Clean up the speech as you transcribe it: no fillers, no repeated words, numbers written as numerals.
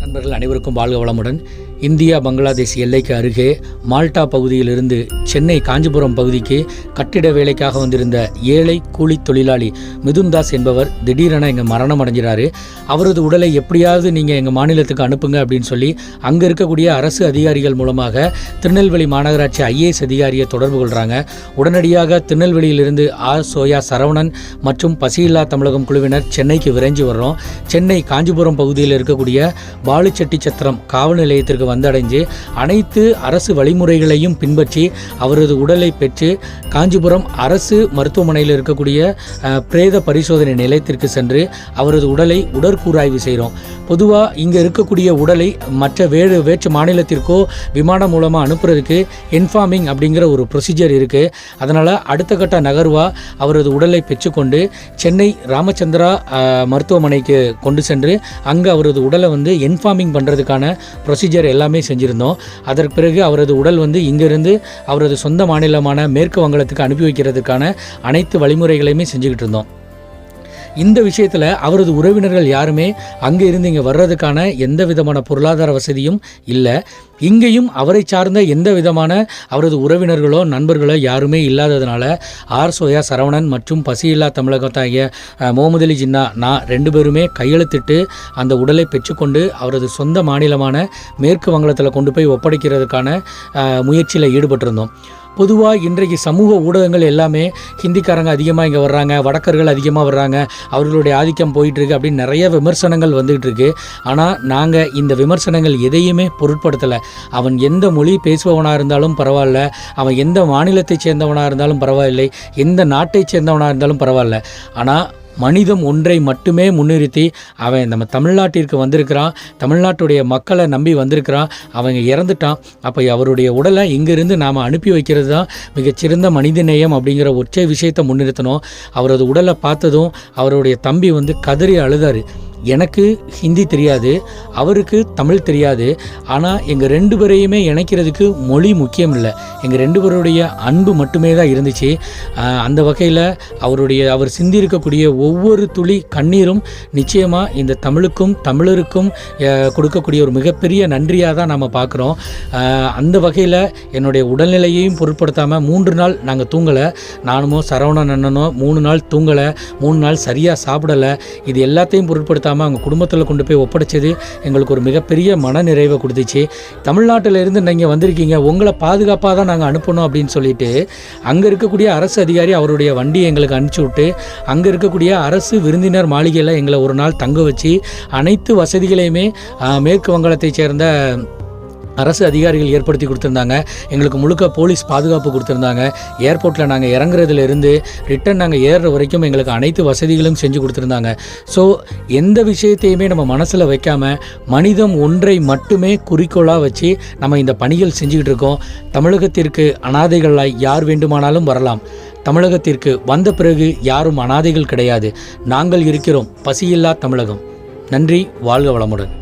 நண்பர்கள் அனைவருக்கும் வாழ்க வளமுடன். இந்தியா பங்களாதேஷ் எல்லைக்கு அருகே மால்டா பகுதியிலிருந்து சென்னை காஞ்சிபுரம் பகுதிக்கு கட்டிட வேலைக்காக வந்திருந்த ஏழை கூலி தொழிலாளி மிதுன் தாஸ் என்பவர் திடீரென இங்கே மரணம் அடைஞ்சிறாரு. அவரது உடலை எப்படியாவது நீங்கள் எங்கள் மாநிலத்துக்கு அனுப்புங்க அப்படின்னு சொல்லி அங்கே இருக்கக்கூடிய அரசு அதிகாரிகள் மூலமாக திருநெல்வேலி மாநகராட்சி IAS அதிகாரியை தொடர்பு கொள்கிறாங்க. உடனடியாக திருநெல்வேலியிலிருந்து சோயா சரவணன் மற்றும் பசியில்லா தமிழகம் குழுவினர் சென்னைக்கு விரைஞ்சு வர்றோம். சென்னை காஞ்சிபுரம் பகுதியில் இருக்கக்கூடிய பாலுச்செட்டி சத்திரம் காவல் நிலையத்திற்கு வந்தடைஞ்சு அனைத்து அரசு வழிமுறைகளையும் பின்பற்றி அவரது உடலை பெற்று காஞ்சிபுரம் அரசு மருத்துவமனையில் இருக்கக்கூடிய பிரேத பரிசோதனை நிலையத்திற்கு சென்று அவரது உடலை உடற்கூறாய்வு செய்கிறோம். பொதுவாக இங்கே இருக்கக்கூடிய உடலை மற்ற வேற்று மாநிலத்திற்கோ விமானம் மூலமாக அனுப்புறதுக்கு இன்ஃபார்மிங் அப்படிங்கிற ஒரு ப்ரொசீஜர் இருக்குது. அதனால் அடுத்த கட்ட நகர்வாக அவரது உடலை பெற்றுக்கொண்டு சென்னை ராமச்சந்திரா மருத்துவமனைக்கு கொண்டு சென்று அங்கே அவரது உடலை இன்ஃபார்மிங் பண்ணுறதுக்கான ப்ரொசீஜர் எல்லாமே செஞ்சுருந்தோம். அதற்கு பிறகு அவரது உடல் இங்கிருந்து அவரது சொந்த மாநிலமான மேற்கு வங்கத்துக்கு அனுப்பி வைக்கிறதுக்கான அனைத்து வழிமுறைகளையுமே செஞ்சுக்கிட்டு இருந்தோம். இந்த விஷயத்தில் அவரது உறவினர்கள் யாருமே அங்கே இருந்து இங்கே வர்றதுக்கான எந்த விதமான பொருளாதார வசதியும் இல்லை. இங்கேயும் அவரை சார்ந்த எந்த விதமான அவரது உறவினர்களோ நண்பர்களோ யாருமே இல்லாததுனால சோயா சரவணன் மற்றும் பசியில்லா தமிழகத்தாகிய முகமது அலி ஜின்னா நான் 2 பேருமே கையெழுத்திட்டு அந்த உடலை பெற்றுக்கொண்டு அவரது சொந்த மாநிலமான மேற்கு வங்கத்தில் கொண்டு போய் ஒப்படைக்கிறதுக்கான முயற்சியில் ஈடுபட்டிருந்தோம். பொதுவாக இன்றைக்கு சமூக ஊடகங்கள் எல்லாமே ஹிந்திக்காரங்க அதிகமாக இங்கே வர்றாங்க, வடக்கர்கள் அதிகமாக வர்றாங்க, அவர்களுடைய ஆதிக்கம் போயிட்டுருக்கு அப்படின்னு நிறைய விமர்சனங்கள் வந்துகிட்டு இருக்கு. ஆனால் நாங்கள் இந்த விமர்சனங்கள் எதையுமே பொருட்படுத்தலை. அவன் எந்த மொழி பேசுபவனாக இருந்தாலும் பரவாயில்ல, அவன் எந்த மாநிலத்தை சேர்ந்தவனாக இருந்தாலும் பரவாயில்லை, எந்த நாட்டை சேர்ந்தவனாக இருந்தாலும் பரவாயில்ல. ஆனால் மனிதம் ஒன்றை மட்டுமே முன்னிறுத்தி அவன் நம்ம தமிழ்நாட்டிற்கு வந்திருக்கிறான், தமிழ்நாட்டுடைய மக்களை நம்பி வந்திருக்கிறான், அவங்க இறந்துட்டான். அப்போ அவருடைய உடலை இங்கிருந்து நாம் அனுப்பி வைக்கிறது தான் மிகச்சிறந்த மனிதநேயம் அப்படிங்கிற ஒற்றை விஷயத்தை முன்னிறுத்தணும். அவரது உடலை பார்த்ததும் அவருடைய தம்பி கதறி அழுதார். எனக்கு ஹிந்தி தெரியாது, அவருக்கு தமிழ் தெரியாது, ஆனால் எங்கள் 2 பேரையுமே இணைக்கிறதுக்கு மொழி முக்கியம் இல்லை, எங்கள் 2 பேருடைய அன்பு மட்டுமே தான் இருந்துச்சு. அந்த வகையில் அவர் சிந்திருக்கக்கூடிய ஒவ்வொரு துளி கண்ணீரும் நிச்சயமாக இந்த தமிழுக்கும் தமிழருக்கும் கொடுக்கக்கூடிய ஒரு மிகப்பெரிய நன்றியாக தான் நம்ம பார்க்குறோம். அந்த வகையில் என்னுடைய உடல்நிலையையும் பொருட்படுத்தாமல் 3 நாள் நாங்கள் தூங்கலை. நானுமோ சரவணன் அண்ணனோ 3 நாள் தூங்கலை, 3 நாள் சரியாக சாப்பிடலை. இது எல்லாத்தையும் பொருட்படுத்த அவங்க குடும்பத்தில் கொண்டு போய் ஒப்படைச்சது எங்களுக்கு ஒரு மிகப்பெரிய மன நிறைவை கொடுத்துச்சு. தமிழ்நாட்டில் இருந்து நீங்கள் வந்திருக்கீங்க, உங்களை பாதுகாப்பாக தான் நாங்கள் அனுப்பணும் அப்படின்னு சொல்லிட்டு அங்கே இருக்கக்கூடிய அரசு அதிகாரி அவருடைய வண்டியை எங்களுக்கு அனுப்பிச்சி விட்டு அங்கே இருக்கக்கூடிய அரசு விருந்தினர் மாளிகையில் எங்களை ஒரு நாள் தங்க வச்சு அனைத்து வசதிகளையுமே மேற்கு வங்கத்தை சேர்ந்த அரசு அதிகாரிகள் ஏற்படுத்தி கொடுத்துருந்தாங்க. எங்களுக்கு முழுக்க போலீஸ் பாதுகாப்பு கொடுத்துருந்தாங்க. ஏர்போர்ட்டில் நாங்கள் இறங்குறதுலேருந்து ரிட்டன் நாங்கள் ஏறுற வரைக்கும் எங்களுக்கு அனைத்து வசதிகளும் செஞ்சு கொடுத்துருந்தாங்க. ஸோ எந்த விஷயத்தையுமே நம்ம மனசில் வைக்காமல் மனிதம் ஒன்றை மட்டுமே குறிக்கோளாக வச்சு நம்ம இந்த பணிகள் செஞ்சுக்கிட்டு இருக்கோம். தமிழகத்திற்கு அனாதைகளாய் யார் வேண்டுமானாலும் வரலாம். தமிழகத்திற்கு வந்த பிறகு யாரும் அனாதைகள் கிடையாது. நாங்கள் இருக்கிறோம். பசியில்லா தமிழகம். நன்றி. வாழ்க வளமுடன்.